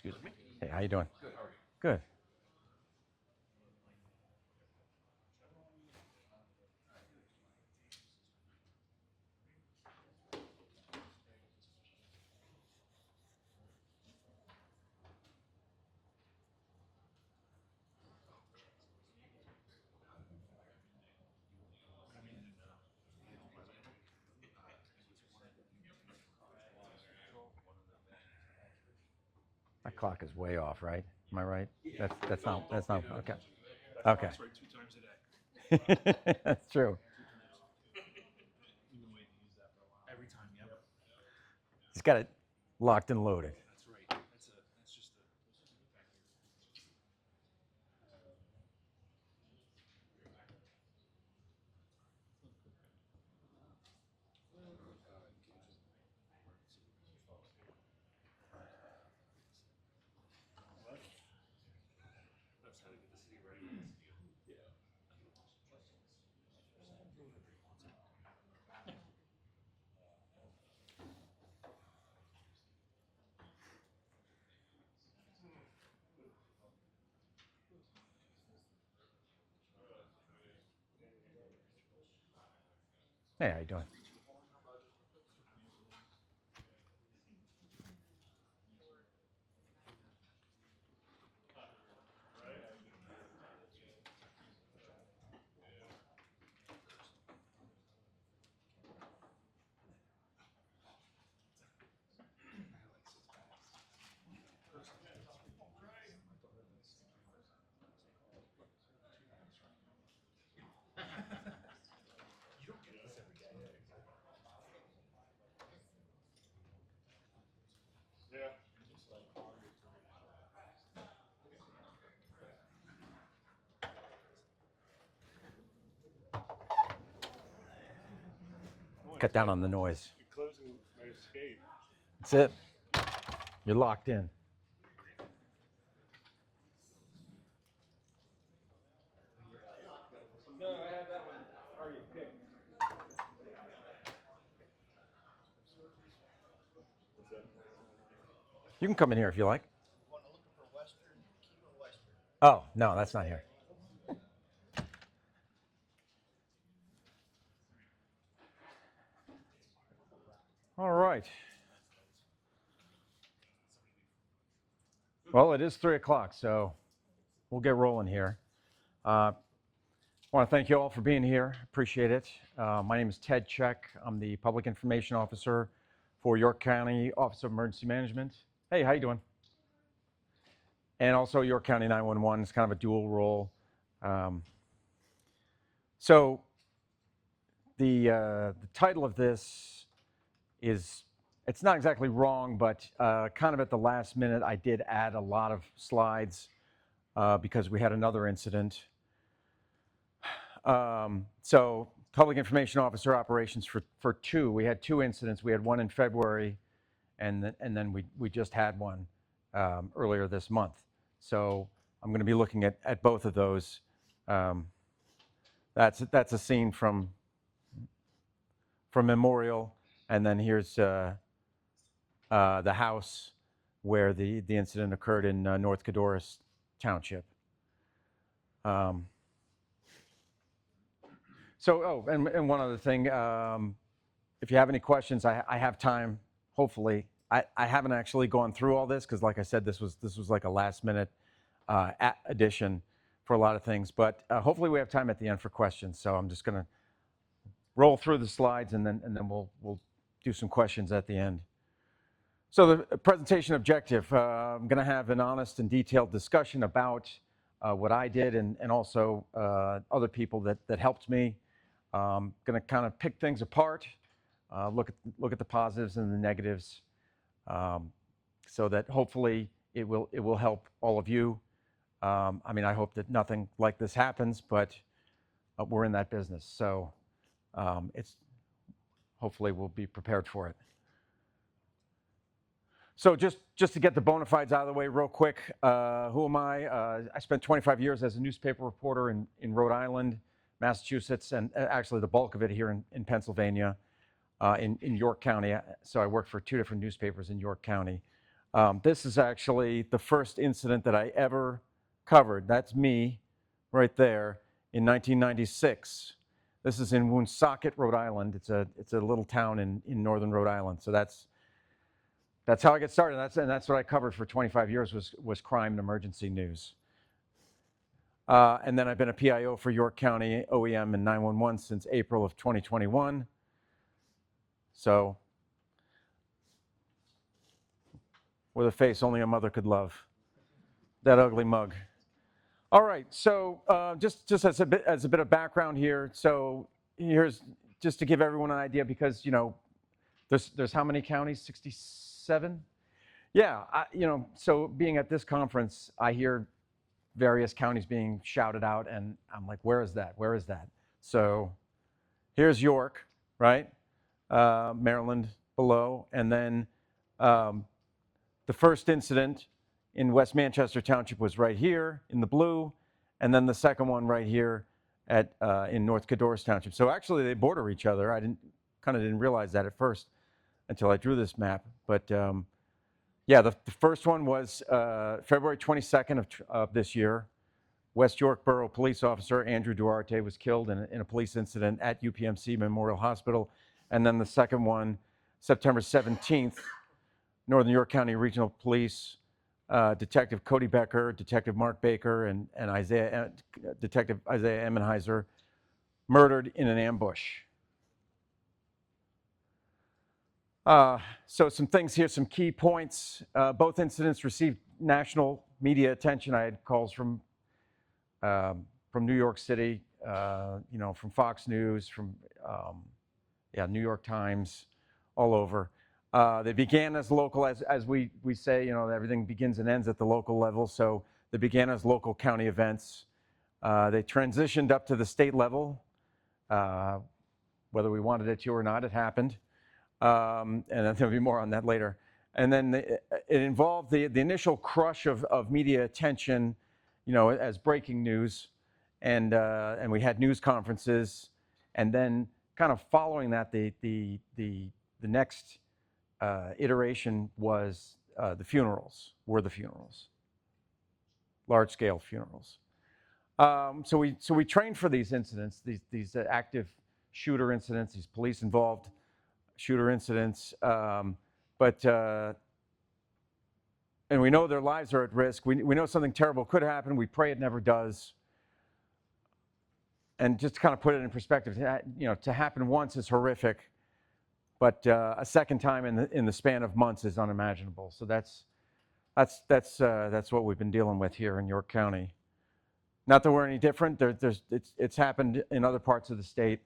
Excuse me. Hey, how you doing? Good. How are you? Good. My clock is way off, right? Am I right? That's not okay. Okay. That's right. 2 times a day. That's true. Every time. Yep. He's got it locked and loaded. That's right. That's just a. That's how to get the city ready. Yeah. Hey, how you doing? You don't get this every day. Yeah. Cut down on the noise. You're closing my escape. That's it. You're locked in. No, I have that one already picked. What's that? You can come in here if you like. Want to look for Western, KEMA Western. Oh, no, that's not here. All right. Well, it is 3 o'clock, so we'll get rolling here. I want to thank you all for being here. Appreciate it. My name is Ted Check. I'm the Public Information Officer for York County Office of Emergency Management. Hey, how you doing? And also York County 911. It's kind of a dual role. So the title of this is, it's not exactly wrong, but kind of at the last minute, I did add a lot of slides because we had another incident. So Public Information Officer operations for two. We had two incidents. We had one in February, and then we just had one earlier this month. So I'm going to be looking at both of those. That's a scene from Memorial, and then here's the house where the incident occurred in North Cadorus Township. And one other thing, if you have any questions, I have time. Hopefully, I haven't actually gone through all this because, like I said, this was like a last minute addition for a lot of things. But hopefully, we have time at the end for questions. So I'm just going to roll through the slides and then we'll do some questions at the end. So the presentation objective, I'm going to have an honest and detailed discussion about what I did and also other people that helped me. Going to kind of pick things apart, look at the positives and the negatives, so that hopefully it will help all of you. I mean, I hope that nothing like this happens, but we're in that business, so hopefully we'll be prepared for it. So just to get the bona fides out of the way real quick, who am I? I spent 25 years as a newspaper reporter in Rhode Island, Massachusetts, and actually the bulk of it here in Pennsylvania, in York County. So I worked for two different newspapers in York County. This is actually the first incident that I ever covered. That's me right there in 1996. This is in Woonsocket, Rhode Island. It's a little town in northern Rhode Island. So that's how I get started. That's what I covered for 25 years was crime and emergency news. And then I've been a PIO for York County OEM and 911 since April of 2021. So, with a face only a mother could love. That ugly mug. All right, so just as a bit of background here. So here's just to give everyone an idea, because there's how many counties? 67. Yeah, so being at this conference, I hear various counties being shouted out, and I'm like, where is that? Where is that? So here's York, right? Maryland below, and then the first incident in West Manchester Township was right here in the blue, and then the second one right here in North Codorus Township. So actually they border each other. I didn't realize that at first until I drew this map. But yeah, the first one was February 22nd of this year. West York Borough police officer Andrew Duarte was killed in a police incident at UPMC Memorial Hospital. And then the second one, September 17th, Northern York County Regional Police, Detective Cody Becker, Detective Mark Baker, and Detective Isaiah Emmenheiser, murdered in an ambush. So some things here, some key points. Both incidents received national media attention. I had calls from New York City, from Fox News, from New York Times, all over. They began as local, as we say, everything begins and ends at the local level. So they began as local county events. They transitioned up to the state level. Whether we wanted it to or not, it happened. And there'll be more on that later. And then it involved the initial crush of media attention, as breaking news. And we had news conferences. And then kind of following that, the next iteration was the funerals, large-scale funerals. So we trained for these incidents, these active shooter incidents, these police-involved shooter incidents, and we know their lives are at risk. We know something terrible could happen. We pray it never does. And just to kind of put it in perspective, to happen once is horrific, but a second time in the span of months is unimaginable. So that's what we've been dealing with here in York County. Not that we're any different. It's happened in other parts of the state,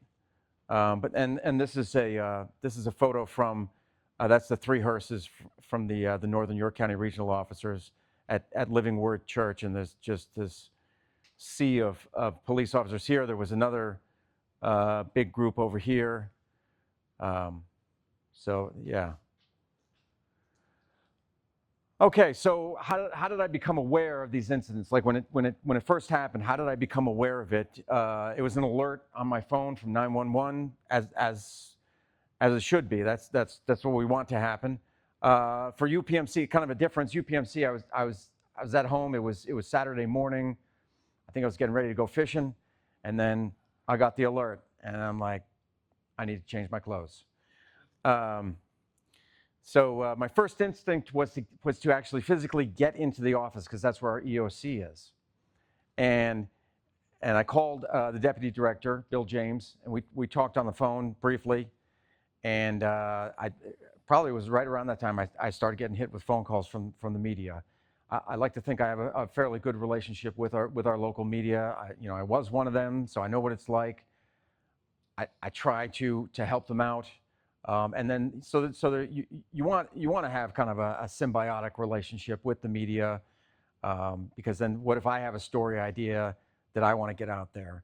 but this is a photo from that's the three hearses from the Northern York County regional officers at Living Word Church, and there's just this sea of police officers here. There was another big group over here. So yeah. Okay, so how did I become aware of these incidents? Like when it first happened, how did I become aware of it? It was an alert on my phone from 911, as it should be. That's what we want to happen. For UPMC, kind of a difference. UPMC, I was at home. It was Saturday morning. I think I was getting ready to go fishing, and then I got the alert, and I'm like, I need to change my clothes. So my first instinct was to actually physically get into the office, because that's where our EOC is. And I called the deputy director, Bill James, and we talked on the phone briefly. And I probably was right around that time I started getting hit with phone calls from the media. I like to think I have a fairly good relationship with our local media. I was one of them, so I know what it's like. I try to help them out. And then so you want to have kind of a symbiotic relationship with the media, because then what if I have a story idea that I want to get out there?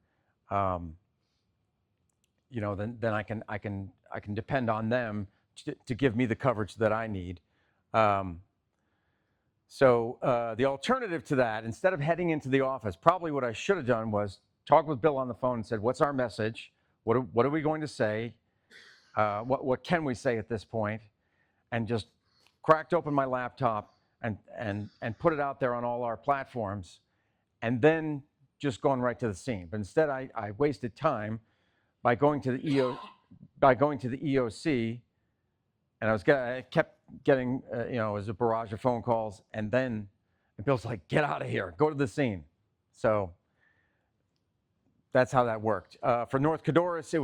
Then I can depend on them to give me the coverage that I need. So the alternative to that, instead of heading into the office, probably what I should have done was talk with Bill on the phone and said, "What's our message? What are we going to say? What can we say at this point?" And just cracked open my laptop and put it out there on all our platforms, and then just gone right to the scene. But instead, I wasted time by going to the EOC, and I kept getting it was a barrage of phone calls, and then Bill's like, "Get out of here, go to the scene." So that's how that worked. For North Codorus,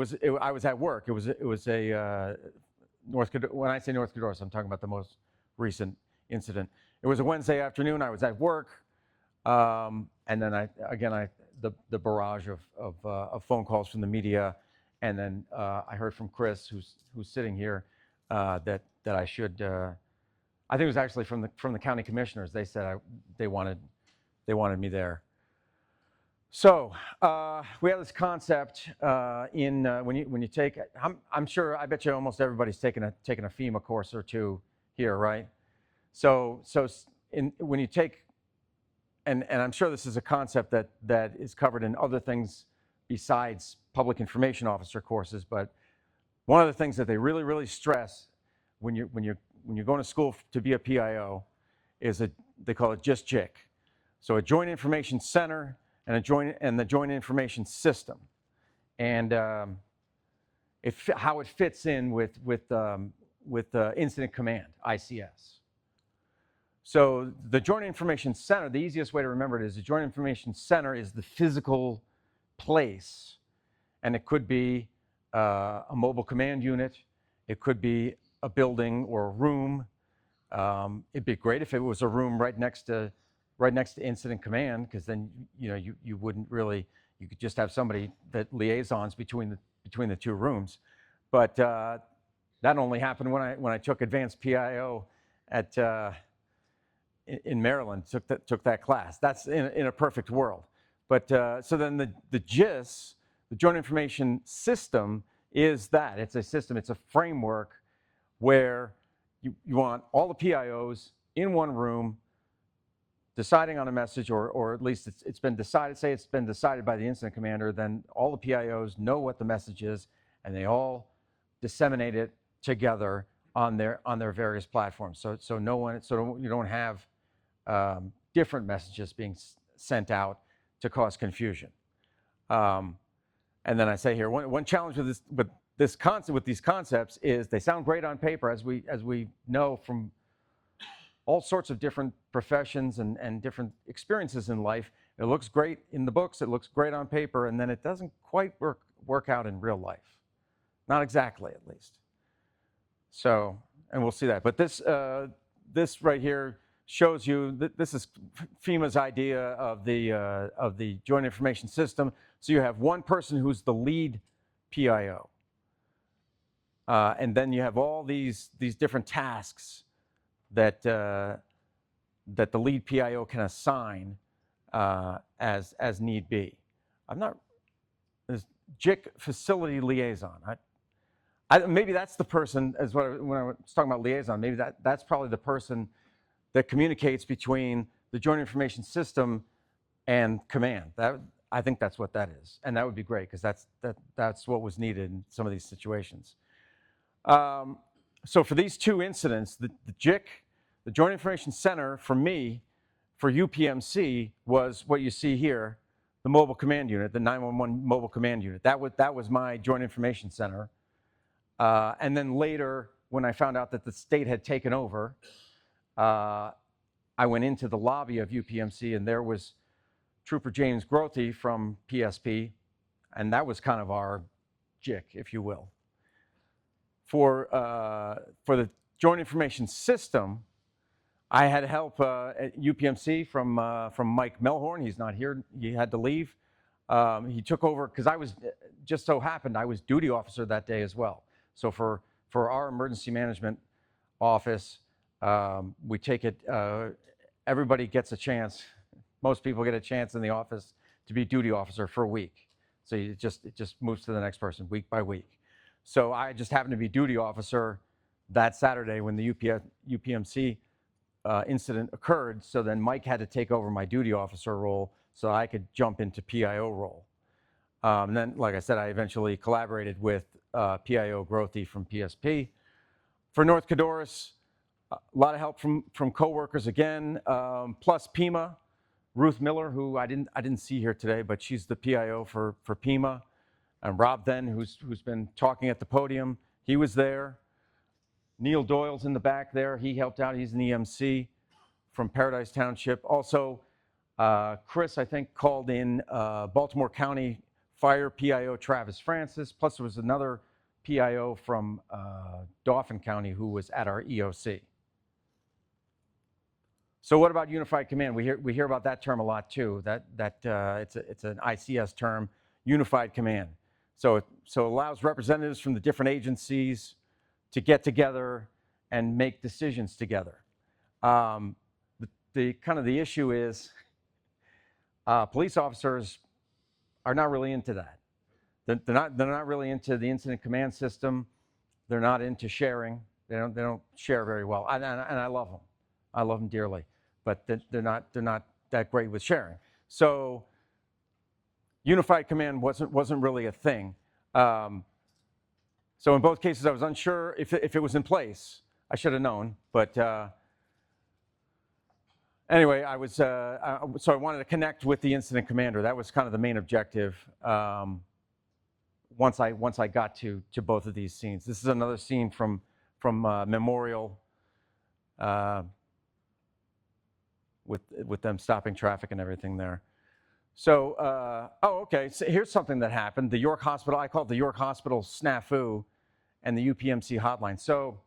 I was at work. It was a North Codorus. When I say North Codorus, I'm talking about the most recent incident. It was a Wednesday afternoon. I was at work, and then the barrage of phone calls from the media, and then I heard from Chris, who's sitting here, that I should. I think it was actually from the county commissioners. They said they wanted me there. So we have this concept when you take. I'm sure. I bet you almost everybody's taken a FEMA course or two here, right? So when you take, and I'm sure this is a concept that is covered in other things besides public information officer courses, but one of the things that they really stress when you're going to school to be a PIO is they call it JIC. So a Joint Information Center and the Joint Information System, and how it fits in with Incident Command, ICS. So the Joint Information Center, the easiest way to remember it is the Joint Information Center is the physical place, and it could be a mobile command unit, it could be a building or a room. It'd be great if it was a room right next to Incident Command, because then you wouldn't really, you could just have somebody that liaisons between the two rooms. But that only happened when I took advanced PIO in Maryland, took that class. That's in a perfect world. But so then the JIS, the Joint Information System, is that. It's a system, it's a framework where you want all the PIOs in one room deciding on a message, or at least it's been decided, say it's been decided by the incident commander, then all the PIOs know what the message is, and they all disseminate it together on their various platforms. So you don't have different messages being sent out to cause confusion. And then I say here, one challenge with these concepts is they sound great on paper, as we know from all sorts of different professions and different experiences in life. It looks great in the books, it looks great on paper, and then it doesn't quite work out in real life. Not exactly, at least. So, and we'll see that. But this right here shows you that this is FEMA's idea of the Joint Information System. So you have one person who's the lead PIO, and then you have all these different tasks that the lead PIO can assign as need be. JIC facility liaison. Maybe that's the person, when I was talking about liaison, maybe that's probably the person that communicates between the Joint Information System and command. I think that's what that is, and that would be great, because that's what was needed in some of these situations. So for these two incidents, the JIC, the Joint Information Center, for me, for UPMC, was what you see here, the mobile command unit, the 911 mobile command unit. That was my Joint Information Center. And then later, when I found out that the state had taken over, I went into the lobby of UPMC, and there was Trooper James Grothy from PSP, and that was kind of our JIC, if you will. For the Joint Information System, I had help at UPMC from Mike Melhorn. He's not here. He had to leave. He took over because just so happened I was duty officer that day as well. So for our emergency management office, we take it. Everybody gets a chance. Most people get a chance in the office to be duty officer for a week. So it just moves to the next person week by week. So I just happened to be duty officer that Saturday when the UPMC incident occurred. So then Mike had to take over my duty officer role so I could jump into PIO role. And then, like I said, I eventually collaborated with PIO Grothy from PSP. For North Codorus, A lot of help from coworkers again, plus KEMA, Ruth Miller, who I didn't see here today, but she's the PIO for KEMA, and Rob Then, who's been talking at the podium, he was there. Neil Doyle's in the back there. He helped out. He's an EMC from Paradise Township. Also, Chris, I think, called in Baltimore County Fire PIO Travis Francis. Plus, there was another PIO from Dauphin County who was at our EOC. So what about unified command? We hear about that term a lot too. It's an ICS term, unified command. So it allows representatives from the different agencies to get together and make decisions together. The issue is police officers are not really into that. They're not really into the incident command system. They're not into sharing. They don't share very well. And I love them. I love them dearly, but they're not that great with sharing. So unified command wasn't really a thing. So in both cases, I was unsure if it was in place. I should have known, but anyway, so I wanted to connect with the incident commander. That was kind of the main objective. Once I got to both of these scenes. This is another scene from Memorial, with them stopping traffic and everything there. So, okay, so here's something that happened. The York Hospital, I call it the York Hospital snafu and the UPMC hotline. So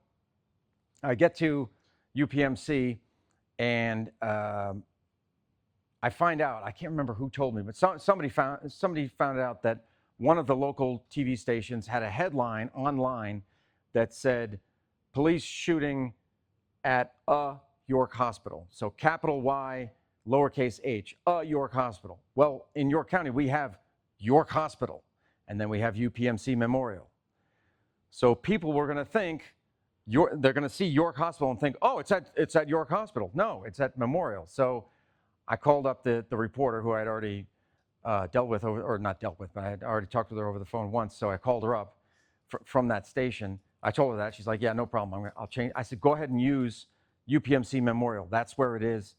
I get to UPMC and I find out, I can't remember who told me, but somebody found out that one of the local TV stations had a headline online that said, police shooting at a York Hospital. So capital Y, lowercase h, a York Hospital. Well, in York County, we have York Hospital, and then we have UPMC Memorial. So people were going to think, they're going to see York Hospital and think, oh, it's at York Hospital. No, it's at Memorial. So I called up the reporter who I had already dealt with, or not dealt with, but I had already talked with her over the phone once. So I called her up from that station. I told her that. She's like, yeah, no problem. I'll change. I said, go ahead and use UPMC Memorial. That's where it is.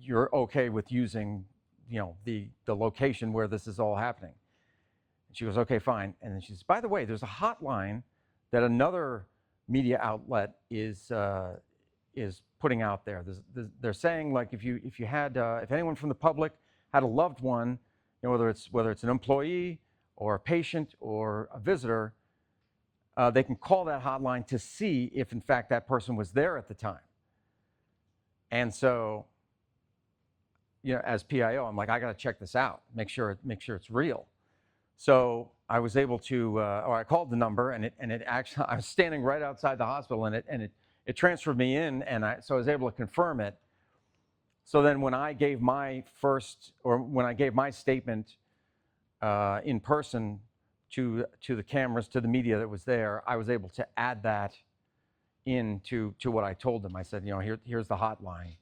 You're okay with using, the location where this is all happening. And she goes, okay, fine. And then she says, by the way, there's a hotline that another media outlet is putting out there. They're saying, like, if anyone from the public had a loved one, whether it's an employee or a patient or a visitor, they can call that hotline to see if in fact that person was there at the time. And so, as PIO, I'm like, I got to check this out, make sure it's real. So I was able to, or I called the number, and it actually, I was standing right outside the hospital, and it transferred me in, and so I was able to confirm it. So then when I gave my statement in person to the cameras, to the media that was there, I was able to add that into what I told them. I said, here's the hotline,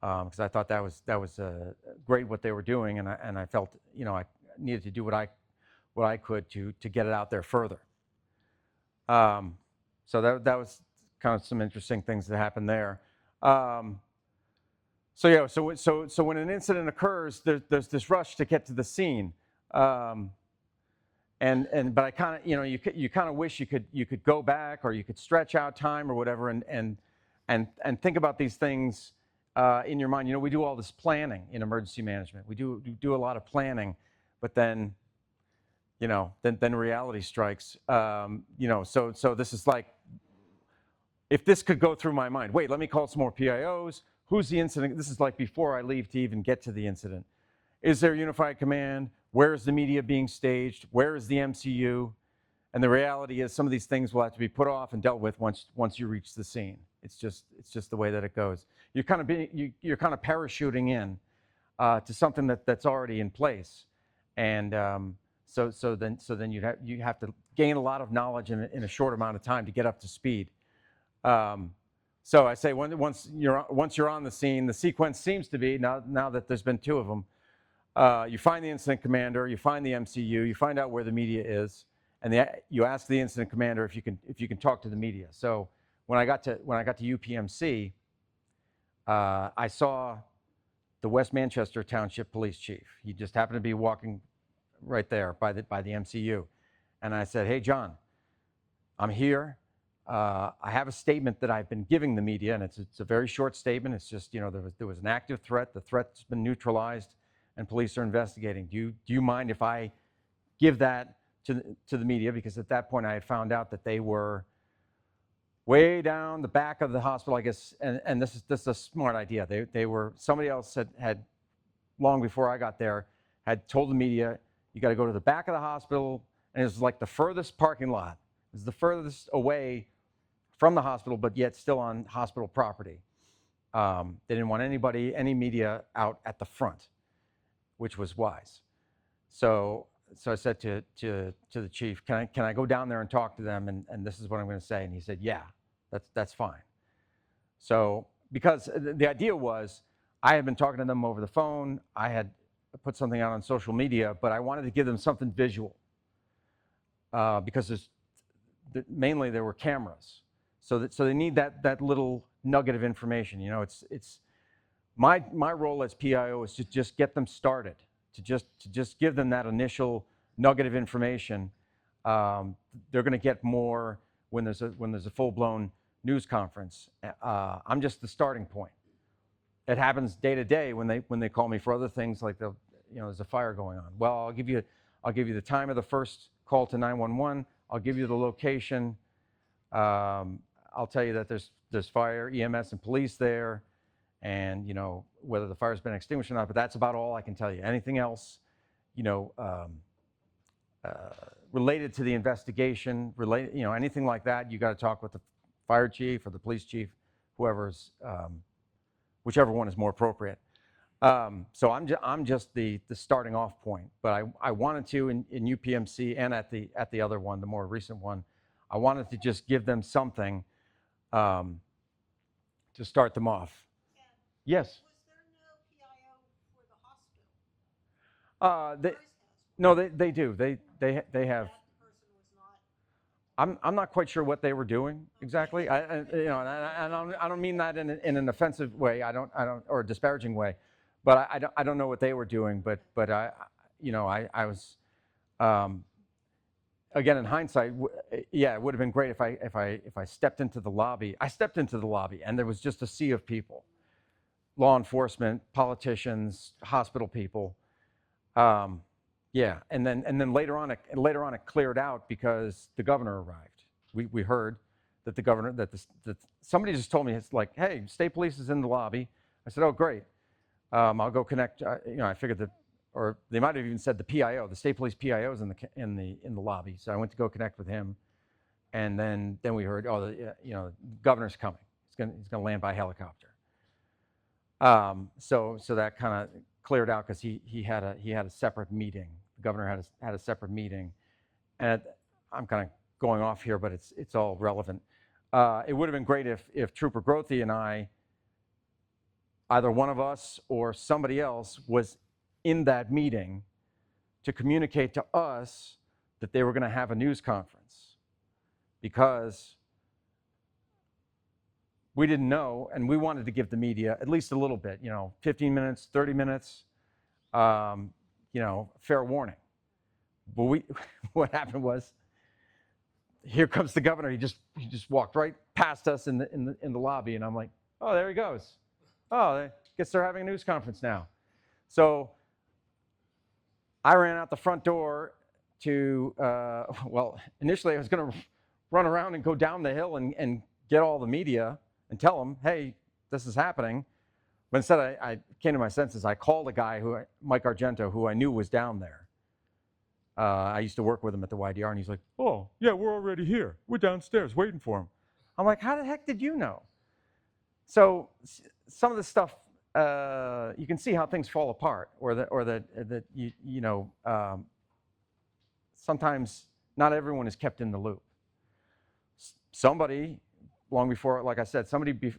because I thought that was great what they were doing, and I felt I needed to do what I could to get it out there further. So that was kind of some interesting things that happened there. So when an incident occurs, there's this rush to get to the scene, but I kind of you kind of wish you could go back, or you could stretch out time or whatever, and think about these things in your mind. We do all this planning in emergency management. We do a lot of planning, but then then reality strikes. So this is like, if this could go through my mind, wait, let me call some more PIOs. Who's the incident? This is like before I leave to even get to the incident. Is there unified command? Where is the media being staged? Where is the MCU? And the reality is some of these things will have to be put off and dealt with once you reach the scene. It's just the way that it goes. You're kind of parachuting in to something that's already in place, and so then you have to gain a lot of knowledge in a short amount of time to get up to speed. So I say once you're on the scene, the sequence seems to be, now that there's been two of them, you find the incident commander, you find the MCU, you find out where the media is, and you ask the incident commander if you can talk to the media. So when I got to UPMC, I saw the West Manchester Township Police Chief. He just happened to be walking right there by the MCU, and I said, "Hey, John, I'm here. I have a statement that I've been giving the media, and it's a very short statement. It's just, there was an active threat. The threat's been neutralized, and police are investigating. Do you mind if I give that to the media?" Because at that point I had found out that they were way down the back of the hospital, I guess, and this is a smart idea. They were, somebody else had long before I got there, had told the media, you got to go to the back of the hospital, and it was like the furthest parking lot. It was the furthest away from the hospital, but yet still on hospital property. They didn't want any media out at the front, which was wise. So I said to the chief, can I go down there and talk to them, and this is what I'm going to say? And he said, yeah, that's fine. So, because the idea was, I had been talking to them over the phone, I had put something out on social media, but I wanted to give them something visual, because mainly there were cameras, so they need that little nugget of information. It's my role as PIO is to just get them started, to just give them that initial nugget of information. They're going to get more when there's a full-blown news conference. I'm just the starting point. It happens day to day when they call me for other things, like there's a fire going on. Well, I'll give you the time of the first call to 911. I'll give you the location. I'll tell you that there's fire, EMS, and police there, and whether the fire's been extinguished or not. But that's about all I can tell you. Anything else, related to the investigation, anything like that, you got to talk with the fire chief or the police chief, whichever one is more appropriate. So I'm just the starting off point. But I wanted to in UPMC and at the other one, the more recent one, I wanted to just give them something to start them off. And Yes. was there no PIO for the hospital? No, they do. They have. That person was not. I'm not quite sure what they were doing exactly. I don't mean that in an offensive way. I don't or a disparaging way, but I don't know what they were doing. But I was. Again, in hindsight, yeah, it would have been great if I stepped into the lobby. I stepped into the lobby, and there was just a sea of people, law enforcement, politicians, hospital people. Yeah, and then later on it cleared out because the governor arrived. We heard that the governor that somebody just told me, it's like, hey, state police is in the lobby. I said, oh, great. I'll go connect. I figured that. Or they might have even said the PIO, the state police PIO is in the lobby. So I went to go connect with him, and then we heard, the governor's coming. He's gonna land by helicopter. So that kind of cleared out because he had a separate meeting. The governor had a separate meeting, and I'm kind of going off here, but it's all relevant. It would have been great if Trooper Grothy and I, either one of us or somebody else, was in that meeting to communicate to us that they were going to have a news conference, because we didn't know, and we wanted to give the media at least a little bit, 15 minutes, 30 minutes, fair warning. But what happened was, here comes the governor. He just walked right past us in the lobby, and I'm like, oh, there he goes. Oh, I guess they're having a news conference now. So I ran out the front door to, initially I was going to run around and go down the hill and get all the media and tell them, hey, this is happening. But instead I came to my senses. I called a guy, Mike Argento, who I knew was down there. I used to work with him at the YDR, and he's like, oh, yeah, we're already here. We're downstairs waiting for him. I'm like, how the heck did you know? So some of the stuff, you can see how things fall apart, or that sometimes not everyone is kept in the loop. Somebody, long before, like I said,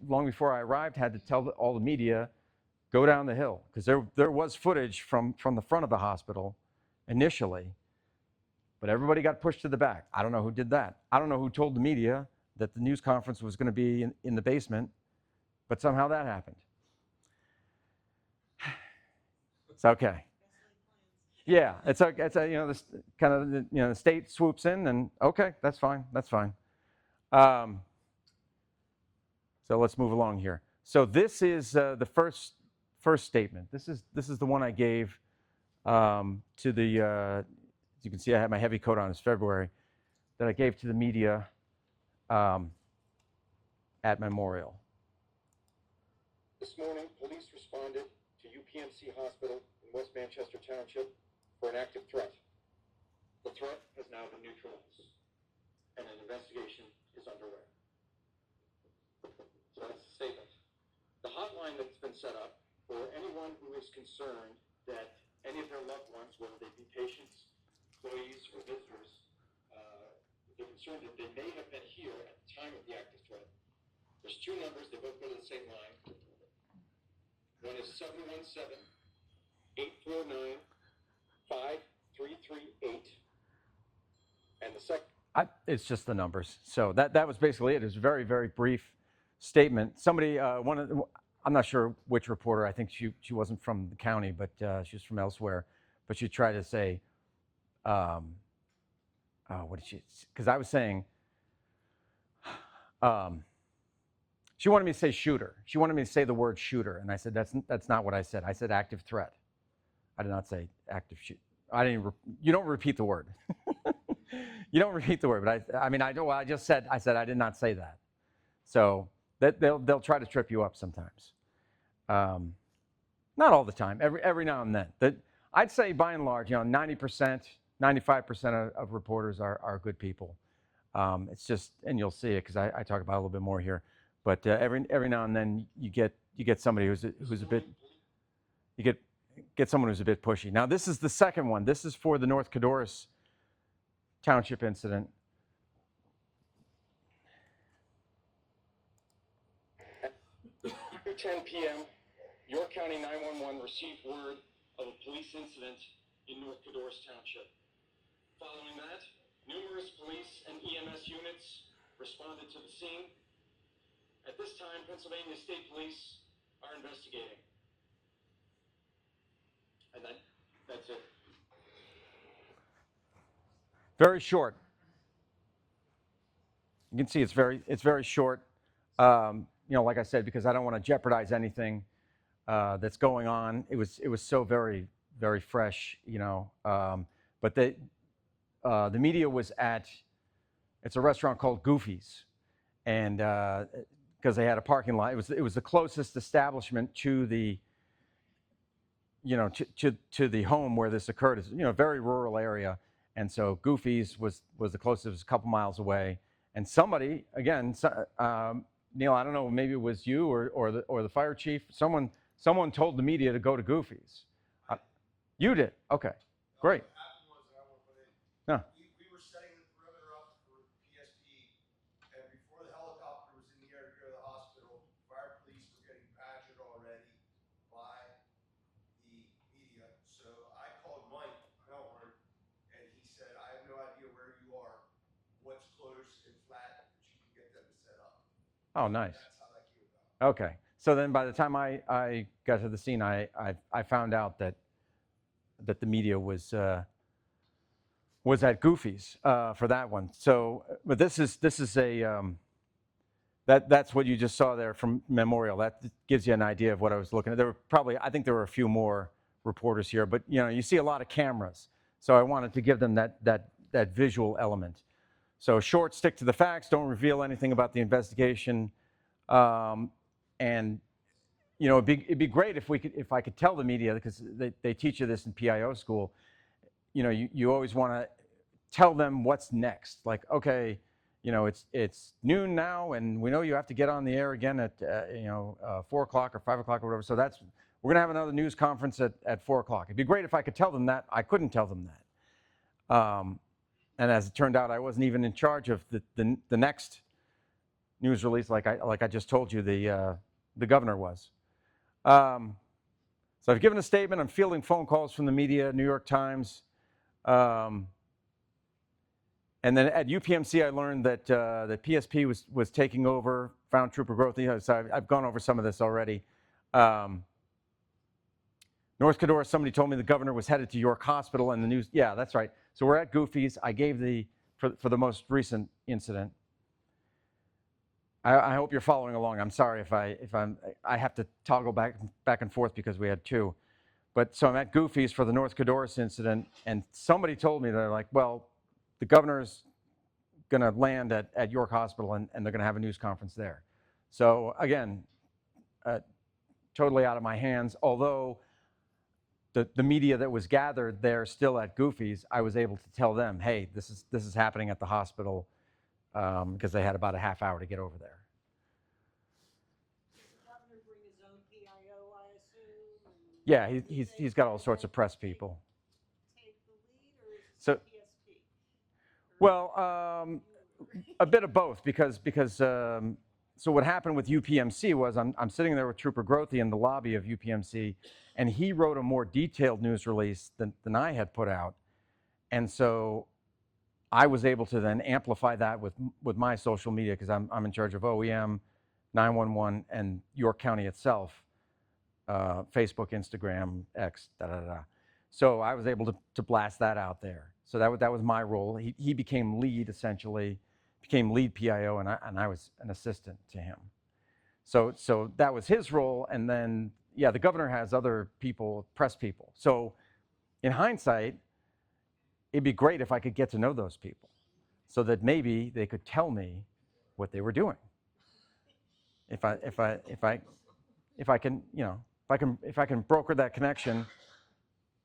long before I arrived had to tell all the media, go down the hill, because there was footage from the front of the hospital initially, but everybody got pushed to the back. I don't know who did that. I don't know who told the media that the news conference was going to be in the basement, but somehow that happened. It's okay. Yeah, it's okay. It's this kind of the state swoops in, and okay, that's fine. That's fine. So let's move along here. So this is the first statement. This is the one I gave to the. As you can see, I had my heavy coat on. It's February, that I gave to the media at Memorial. This morning, police responded to UPMC Hospital in West Manchester Township for an active threat. The threat has now been neutralized, and an investigation is underway. So that's the statement. The hotline that's been set up for anyone who is concerned that any of their loved ones, whether they be patients, employees, or visitors, they're concerned that they may have been here at the time of the active threat. There's two numbers, they both go to the same line. One is 717-849-5338. And the second. It's just the numbers. So that was basically it. It was a very, very brief statement. Somebody, I'm not sure which reporter, I think she wasn't from the county, but she was from elsewhere. But she tried to say, what did she, because I was saying, she wanted me to say shooter. She wanted me to say the word shooter. And I said, that's not what I said. I said active threat. I did not say active shoot. You don't repeat the word. You don't repeat the word, but I just said, I did not say that. So they'll try to trip you up sometimes. Not all the time, every now and then. I'd say by and large, 90%, 95% of reporters are good people. It's just, and you'll see it because I talk about it a little bit more here. But every now and then you get somebody who's a bit, you get someone who's a bit pushy. Now this is the second one. This is for the North Codorus Township incident. At 10 p.m., York County 911 received word of a police incident in North Codorus Township. Following that, numerous police and EMS units responded to the scene. At this time, Pennsylvania State Police are investigating. And that's it. Very short. You can see it's very short. Like I said, because I don't want to jeopardize anything that's going on. It was so very, very fresh, But the media was at, it's a restaurant called Goofy's, and because they had a parking lot, it was the closest establishment to the, to the home where this occurred. It's a very rural area, and so Goofy's was the closest. It was a couple miles away, and somebody again, Neil, I don't know, maybe it was you or the fire chief. Someone told the media to go to Goofy's. You did. Okay, great. No. We were setting the perimeter up for PSP, and before the helicopter was in the air to go to the hospital, fire police were getting badgered already by the media. So I called Mike Melhorn, and he said, I have no idea where you are, what's close and flat that you can get them to set up. Oh, nice. That's how that came about. Okay. So then by the time I got to the scene, I found out that the media was at Goofy's for that one. So, but this is a that's what you just saw there from Memorial. That gives you an idea of what I was looking at. There were probably, I think there were a few more reporters here, but you see a lot of cameras. So I wanted to give them that visual element. So short, stick to the facts. Don't reveal anything about the investigation. And it'd be great if I could tell the media, because they teach you this in PIO school. You always want to tell them what's next. Like, okay, it's noon now, and we know you have to get on the air again at 4 o'clock or 5 o'clock or whatever. So we're gonna have another news conference at 4 o'clock. It'd be great if I could tell them that. I couldn't tell them that. And as it turned out, I wasn't even in charge of the next news release, like I just told you, the governor was. So I've given a statement. I'm fielding phone calls from the media, New York Times. And then at UPMC, I learned that that PSP was taking over, found Trooper Growth. So I've gone over some of this already. North Cadorra, somebody told me the governor was headed to York Hospital, and the news. Yeah, that's right. So we're at Goofy's. I gave for the most recent incident. I hope you're following along. I'm sorry if I have to toggle back and forth because we had two. But so I'm at Goofy's for the North Cadorra incident, and somebody told me, they're like, well, the governor's going to land at York Hospital, and they're going to have a news conference there. So again, totally out of my hands. Although the media that was gathered there still at Goofy's, I was able to tell them, hey, this is happening at the hospital, because they had about a half hour to get over there. Does the governor bring his own PIO, I assume? And Yeah, he's got all sorts of press people. Take the lead, or is it So- PSP? Well, a bit of both, because so what happened with UPMC was I'm sitting there with Trooper Grothy in the lobby of UPMC, and he wrote a more detailed news release than I had put out, and so I was able to then amplify that with my social media, because I'm in charge of OEM, 911, and York County itself, Facebook, Instagram, X, So I was able to blast that out there. So that was my role. He became lead, essentially, became lead PIO, and I was an assistant to him. So that was his role, and then, yeah, the governor has other people, press people. So in hindsight, it'd be great if I could get to know those people, so that maybe they could tell me what they were doing. If I can broker that connection,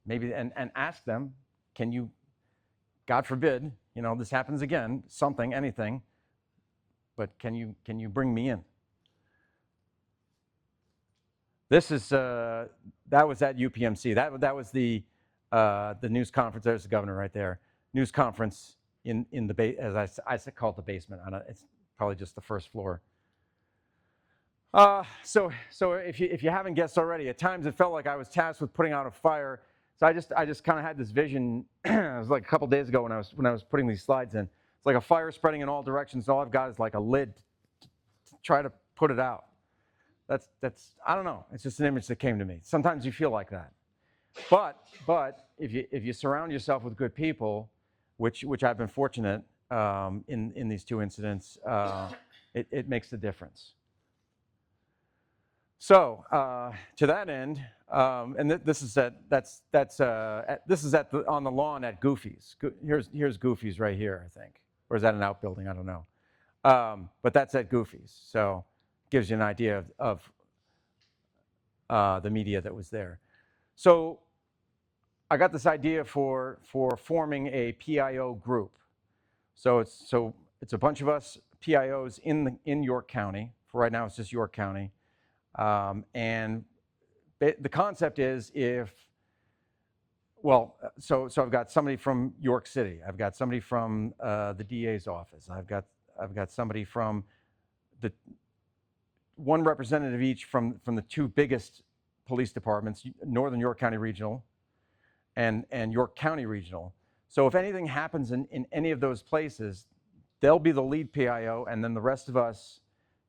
maybe, and ask them, can you, God forbid, this happens again, something, anything, but can you bring me in? This is that was at UPMC. That was the news conference. There's the governor right there. News conference in the as I call it, the basement. It's probably just the first floor. So if you haven't guessed already, at times it felt like I was tasked with putting out a fire. So I just kind of had this vision. It was like a couple days ago when I was putting these slides in. It's like a fire spreading in all directions. All I've got is like a lid to try to put it out. That's I don't know. It's just an image that came to me. Sometimes you feel like that. But if you surround yourself with good people, which I've been fortunate in these two incidents, it makes a difference. So to that end, and this is on the lawn at Goofy's. Here's Goofy's right here, I think, or is that an outbuilding? I don't know. But that's at Goofy's, so gives you an idea of the media that was there. So I got this idea for forming a PIO group. So it's a bunch of us PIOs in York County. For right now, it's just York County. And the concept is so I've got somebody from York City. I've got somebody from the DA's office. I've got somebody from one representative each from the two biggest police departments, Northern York County Regional and York County Regional. So if anything happens in any of those places, they'll be the lead PIO, and then the rest of us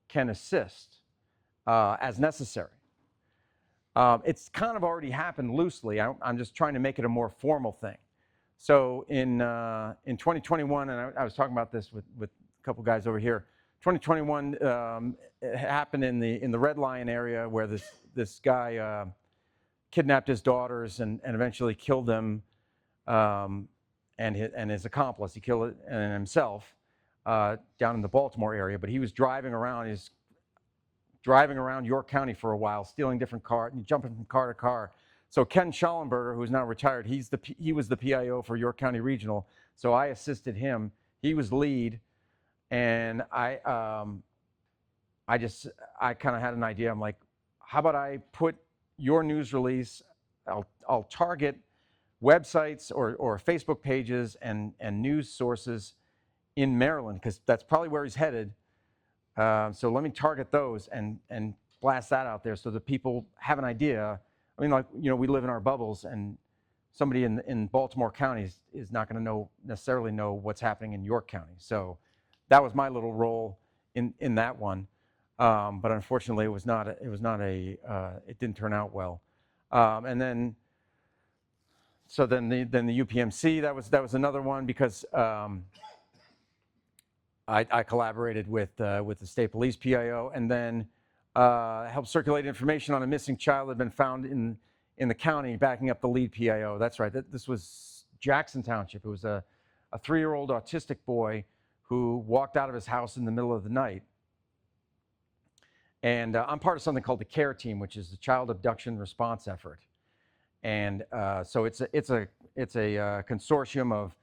can assist as necessary. It's kind of already happened loosely. I'm just trying to make it a more formal thing. So in 2021, and I was talking about this with a couple guys over here. 2021 it happened in the Red Lion area, where this guy kidnapped his daughters and eventually killed them, and his accomplice. He killed it and himself down in the Baltimore area. But he was driving around. He's driving around York County for a while, stealing different cars and jumping from car to car. So Ken Schallenberger, who's now retired, he was the PIO for York County Regional. So I assisted him. He was lead, and I kind of had an idea. I'm like, how about I put your news release? I'll target websites or Facebook pages and news sources in Maryland, because that's probably where he's headed. So let me target those and blast that out there so that people have an idea. I mean, like, we live in our bubbles, and somebody in Baltimore County is not going to necessarily know what's happening in York County. So that was my little role in that one. But unfortunately, it didn't turn out well. And then, so then the UPMC, that was another one, because I collaborated with the state police PIO, and then helped circulate information on a missing child that had been found in the county, backing up the lead PIO. That's right. This was Jackson Township. It was a 3-year-old autistic boy who walked out of his house in the middle of the night. And I'm part of something called the CARE team, which is the Child Abduction Response Effort. And so it's a consortium of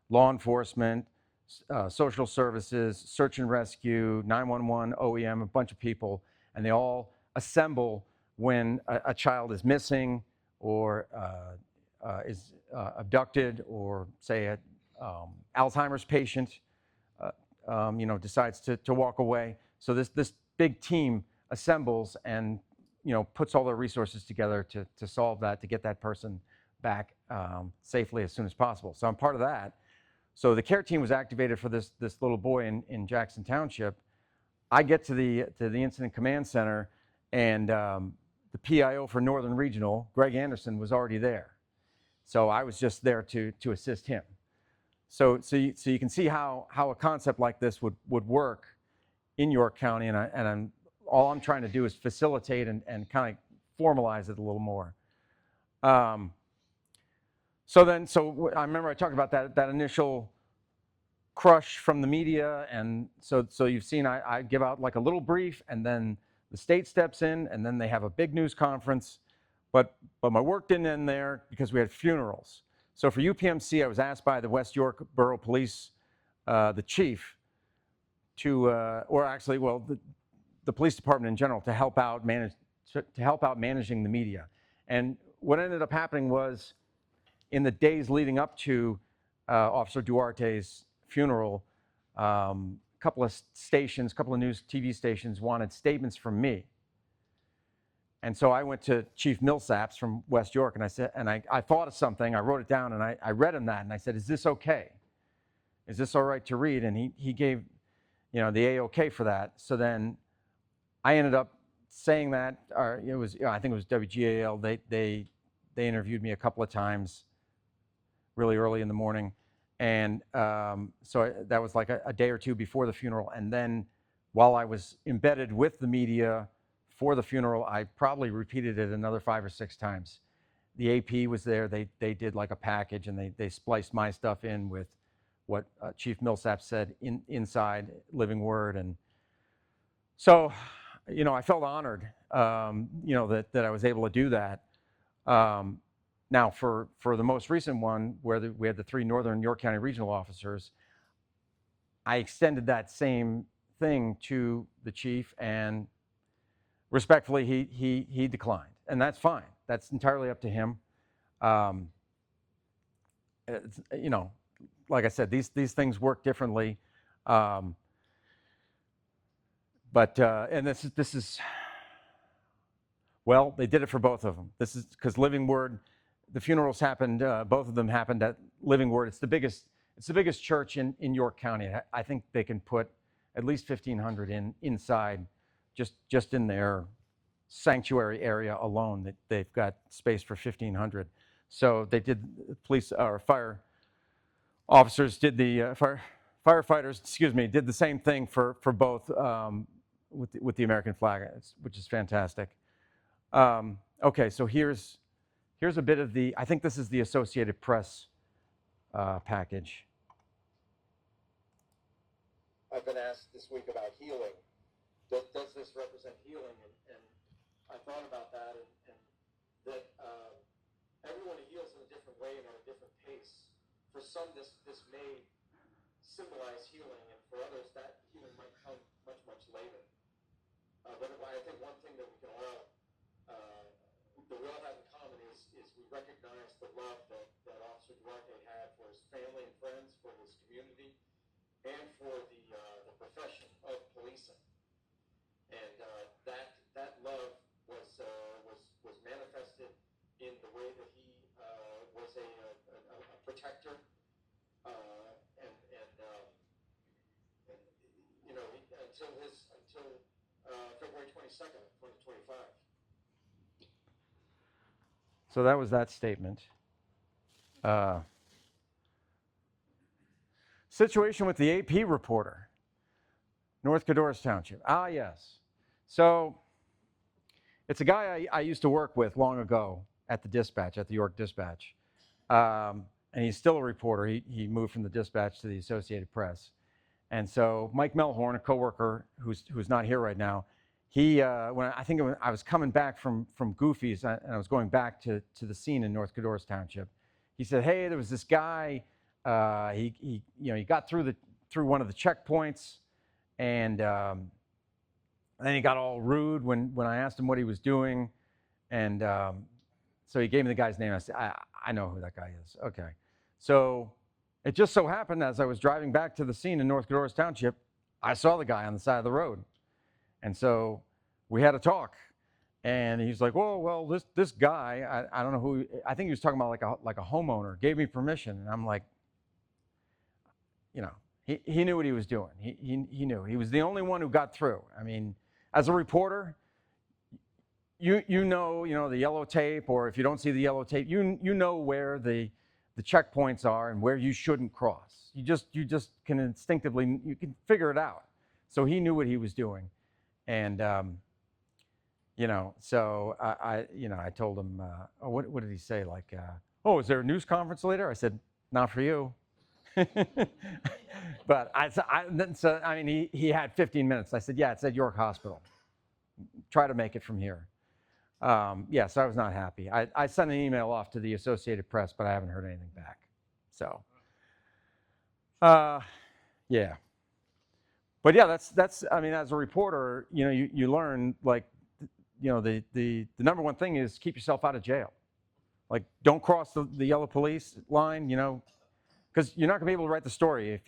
law enforcement, social services, search and rescue, 911, OEM, a bunch of people, and they all assemble when a child is missing or is abducted, or say a Alzheimer's patient decides to walk away. So this big team assembles and puts all their resources together to solve that, to get that person back safely as soon as possible. So I'm part of that. So the CARE team was activated for this little boy in Jackson Township. I get to the incident command center, and the PIO for Northern Regional, Greg Anderson, was already there. So I was just there to assist him. So you can see how a concept like this would work in York County, and all I'm trying to do is facilitate and kind of formalize it a little more. So I remember I talked about that initial crush from the media, and so you've seen I give out like a little brief, and then the state steps in, and then they have a big news conference. But my work didn't end there, because we had funerals. So for UPMC, I was asked by the West York Borough Police, the chief, or actually, well, the police department in general, to help out managing the media. And what ended up happening was, in the days leading up to Officer Duarte's funeral, a couple of news TV stations wanted statements from me. And so I went to Chief Millsaps from West York, and I said, and I thought of something, I wrote it down, and I read him that, and I said, is this okay? Is this all right to read? And he gave, the A-OK for that. So then I ended up saying that, or it was, I think it was WGAL, they interviewed me a couple of times really early in the morning. And so that was like a day or two before the funeral. And then while I was embedded with the media for the funeral, I probably repeated it another 5 or 6 times. The AP was there. They did like a package, and they spliced my stuff in with what Chief Millsap said inside Living Word. And so, I felt honored, that I was able to do that. Now, for the most recent one, where we had the 3 Northern York County regional officers, I extended that same thing to the chief, and respectfully, he declined, and that's fine. That's entirely up to him. Like I said, these things work differently. And this is well, they did it for both of them. This is because Living Word. The funerals happened, both of them happened at Living Word. It's the biggest church in York County. I think they can put at least 1,500 inside, just in their sanctuary area alone. That they've got space for 1,500. So they did. Police or fire officers did the firefighters. Excuse me, did the same thing for both with the American flag, which is fantastic. Okay, so here's a bit of I think this is the Associated Press package. I've been asked this week about healing. Does this represent healing? And I thought about that, and that everyone heals in a different way and at a different pace. For some, this may symbolize healing, and for others, that healing might come much, much later. But I think one thing that we can all have in common is we recognize the love that Officer Duarte had for his family and friends, for his community, and for the profession of policing. And that love was manifested in the way that he was a until February 22nd of 2025. So that was that statement. Situation with the AP reporter, North Codorus Township. Ah, yes. So it's a guy I used to work with long ago at the dispatch, at the York Dispatch. And he's still a reporter. He moved from the Dispatch to the Associated Press. And so Mike Melhorn, a coworker who's not here right now, he I was coming back from Goofy's and I was going back to the scene in North Codorus Township. He said, "Hey, there was this guy. He got through one of the checkpoints, and then he got all rude when I asked him what he was doing, and so he gave me the guy's name. I said, I know who that guy is. Okay, so." It just so happened as I was driving back to the scene in North Codorus Township, I saw the guy on the side of the road. And so we had a talk. And he's like, well, this guy, I don't know who, I think he was talking about like a homeowner, gave me permission. And I'm like, he knew what he was doing. He knew. He was the only one who got through. I mean, as a reporter, you know the yellow tape, or if you don't see the yellow tape, you know where the checkpoints are and where you shouldn't cross. You just can instinctively, you can figure it out. So he knew what he was doing. And, so I told him, what did he say? Like, is there a news conference later? I said, not for you. But he had 15 minutes. I said, yeah, it's at York Hospital. Try to make it from here. Yes, I was not happy. I sent an email off to the Associated Press, but I haven't heard anything back. So, yeah. But yeah, that's. I mean, as a reporter, you learn, like, the number one thing is keep yourself out of jail. Like, don't cross the yellow police line, because you're not gonna be able to write the story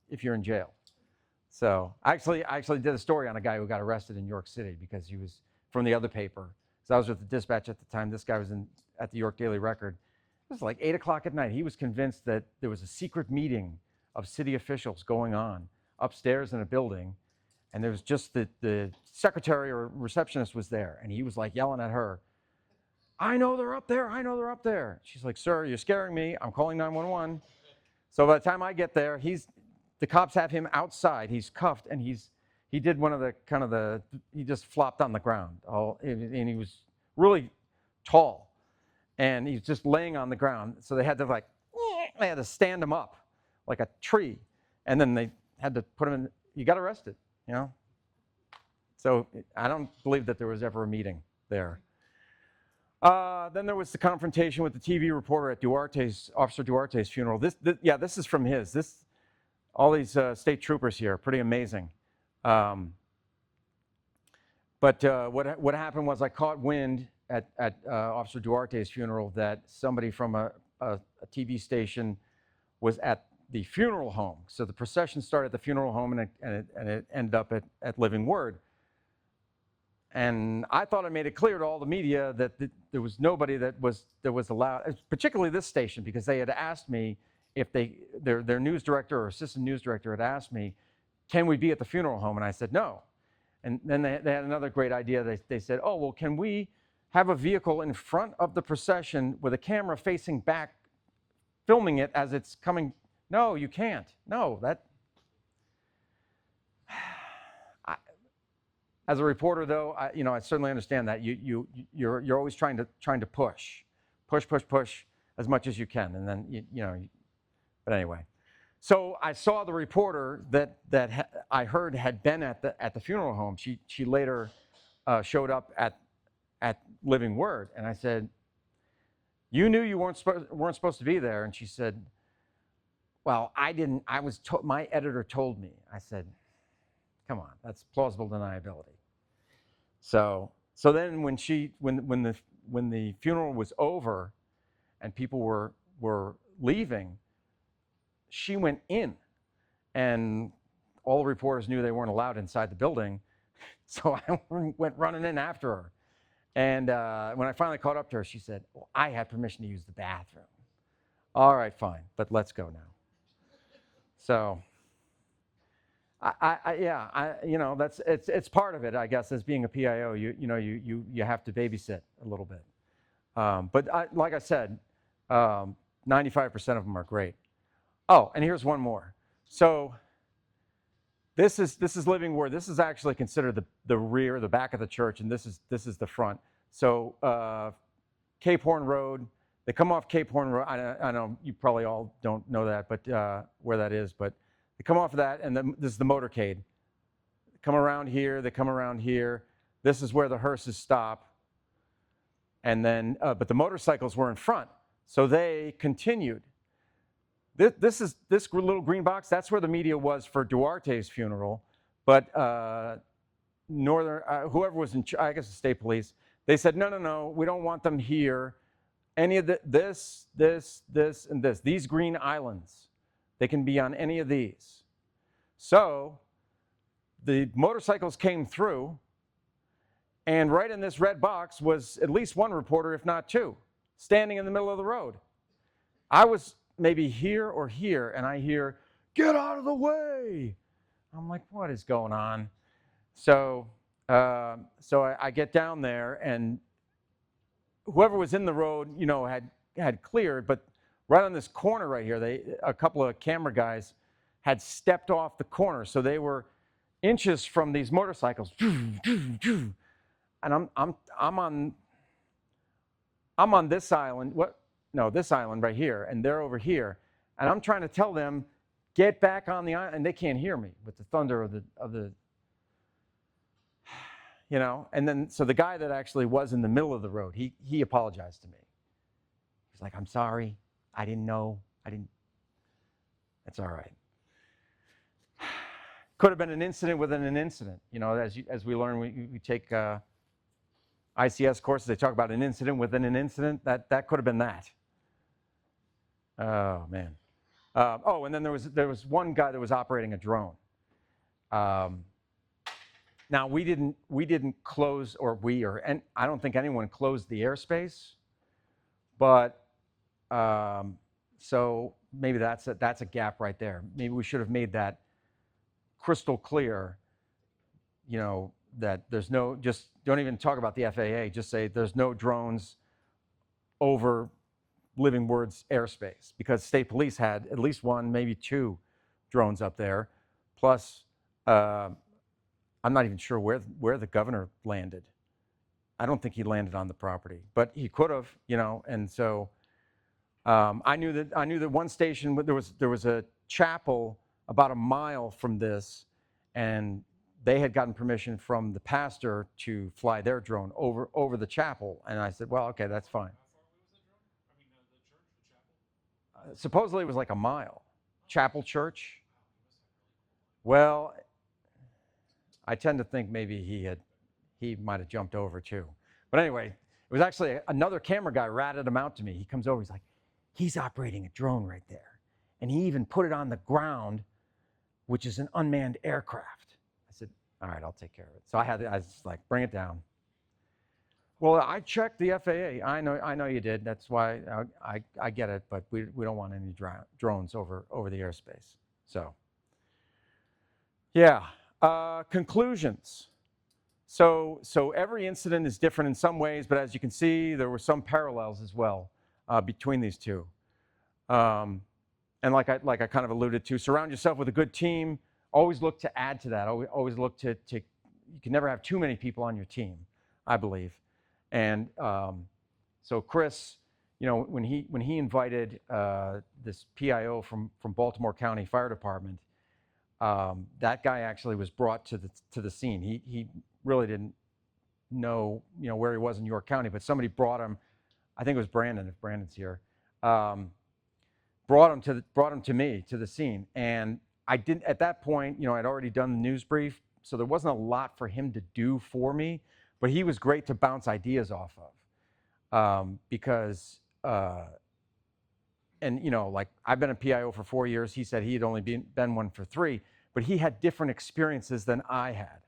if you're in jail. So I actually did a story on a guy who got arrested in York City because he was from the other paper. So I was with the Dispatch at the time. This guy was at the York Daily Record. It was like 8 o'clock at night. He was convinced that there was a secret meeting of city officials going on upstairs in a building, and there was just the secretary or receptionist was there, and he was like yelling at her, "I know they're up there. I know they're up there." She's like, "Sir, you're scaring me. I'm calling 911." So by the time I get there, the cops have him outside. He's cuffed, and he did one of he just flopped on the ground. And he was really tall, and he's just laying on the ground. So they had to stand him up like a tree, and then they had to put him in. He got arrested, So I don't believe that there was ever a meeting there. Then there was the confrontation with the TV reporter at Officer Duarte's funeral. This is from his. All these state troopers here, pretty amazing. But what happened was I caught wind at Officer Duarte's funeral that somebody from a TV station was at the funeral home. So the procession started at the funeral home, and it ended up at Living Word. And I thought I made it clear to all the media that there was nobody that was allowed, particularly this station, because they had asked me if their news director or assistant news director had asked me, "Can we be at the funeral home?" And I said no. And then they had another great idea. They said, "Oh, well, can we have a vehicle in front of the procession with a camera facing back, filming it as it's coming?" No, you can't. No, as a reporter, though, I certainly understand that you're always trying to push as much as you can, and then But anyway, so I saw the reporter that I heard had been at the funeral home. She later showed up at Living Word, and I said, "You knew you weren't supposed to be there." And she said, "Well, I didn't. My editor told me." I said, "Come on, that's plausible deniability." So then when the funeral was over and people were leaving, she went in, and all the reporters knew they weren't allowed inside the building, so I went running in after her. And when I finally caught up to her, she said, "Well, I had permission to use the bathroom." All right, fine, but let's go now. So You know, it's part of it, I guess, as being a PIO. You have to babysit a little bit. But like I said, 95% of them are great. Oh, and here's one more. So this is living word. This is actually considered the rear, the back of the church, and this is the front. So Cape Horn Road. They come off Cape Horn Road. I know you probably all don't know that, but where that is. But they come off of that, and this is the motorcade. They come around here. They come around here. This is where the hearses stop. And then, but the motorcycles were in front, so they continued. This little green box. That's where the media was for Duarte's funeral. But whoever was in, I guess the state police, they said no, we don't want them here. Any of this, and this. These green islands, they can be on any of these. So the motorcycles came through, and right in this red box was at least one reporter, if not two, standing in the middle of the road. I was maybe here or here, and I hear, "Get out of the way!" I'm like, what is going on? So I get down there, and whoever was in the road, you know, had cleared, but right on this corner right here, a couple of camera guys had stepped off the corner, so they were inches from these motorcycles. And I'm on this island. This island right here, and they're over here, and I'm trying to tell them, get back on the island, and they can't hear me with the thunder of the you know. And then so the guy that actually was in the middle of the road, he apologized to me. He's like, "I'm sorry, I didn't know, That's all right." Could have been an incident within an incident. You know, as we learn, we take ICS courses. They talk about an incident within an incident. That could have been that. Oh man. And then there was one guy that was operating a drone. Now we didn't close, and I don't think anyone closed the airspace, but so maybe that's a gap right there. Maybe we should have made that crystal clear. You know, that there's no, just don't even talk about the FAA. Just say there's no drones over Living Word's airspace, because state police had at least one, maybe two drones up there. Plus, I'm not even sure where the governor landed. I don't think he landed on the property, but he could have, you know. And so I knew that one station, there was a chapel about a mile from this, and they had gotten permission from the pastor to fly their drone over the chapel. And I said, well, okay, that's fine. Supposedly it was like a mile. Chapel Church. Well, I tend to think maybe he might have jumped over too. But anyway, it was actually another camera guy ratted him out to me. He comes over, he's like, he's operating a drone right there. And he even put it on the ground, which is an unmanned aircraft. I said, all right, I'll take care of it. So I was like, bring it down. Well, I checked the FAA. I know you did. That's why I get it, but we don't want any drones over the airspace. So, yeah. Conclusions. So every incident is different in some ways, but as you can see, there were some parallels as well between these two. And like I kind of alluded to, surround yourself with a good team. Always look to add to that. Always look to you can never have too many people on your team, I believe. And so Chris, you know, when he invited this PIO from Baltimore County Fire Department, that guy actually was brought to the scene. He really didn't know, you know, where he was in York County, but somebody brought him. I think it was Brandon, if Brandon's here. Brought him to me, to the scene. And I didn't, at that point, you know, I'd already done the news brief, so there wasn't a lot for him to do for me. But he was great to bounce ideas off of, because, and you know, like I've been a PIO for 4 years. He said he had only been one for 3, but he had different experiences than I had.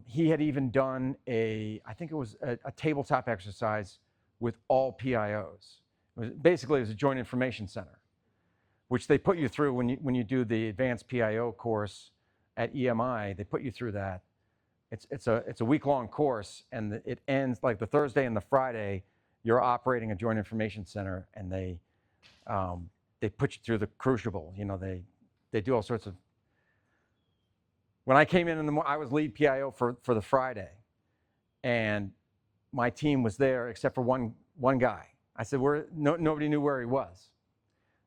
He had even done I think it was a tabletop exercise with all PIOs. It was a joint information center. which they put you through when you do the advanced PIO course at EMI. They put you through that. It's a week-long course, and it ends like the Thursday and the Friday. You're operating a joint information center, and they put you through the crucible. You know, they do all sorts of. When I came in the morning, I was lead PIO for the Friday, and my team was there except for one guy. I said, nobody knew where he was.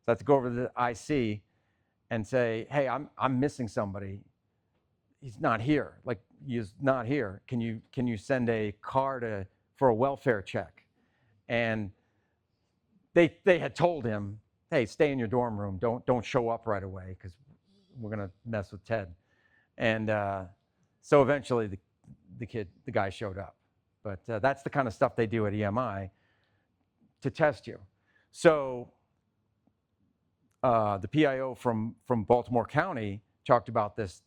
So I had to go over to the IC and say, hey, I'm missing somebody. He's not here. Like, he's not here. Can you send a car for a welfare check? And they had told him, hey, stay in your dorm room. Don't show up right away because we're gonna mess with Ted. And so eventually the guy showed up. But that's the kind of stuff they do at EMI to test you. So the PIO from Baltimore County talked about this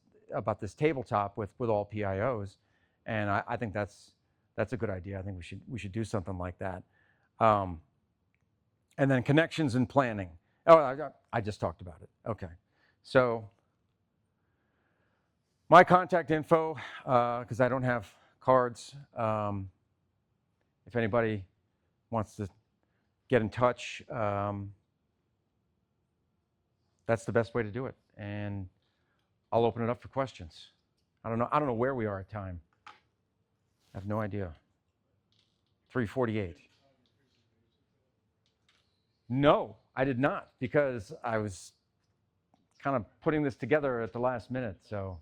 tabletop with all PIOs, and I think that's a good idea. I think we should do something like that. And then connections and planning. Oh, I just talked about it. Okay, so my contact info, because I don't have cards. If anybody wants to get in touch, that's the best way to do it. And I'll open it up for questions. I don't know where we are at time. I have no idea. 3:48. No, I did not, because I was kind of putting this together at the last minute. So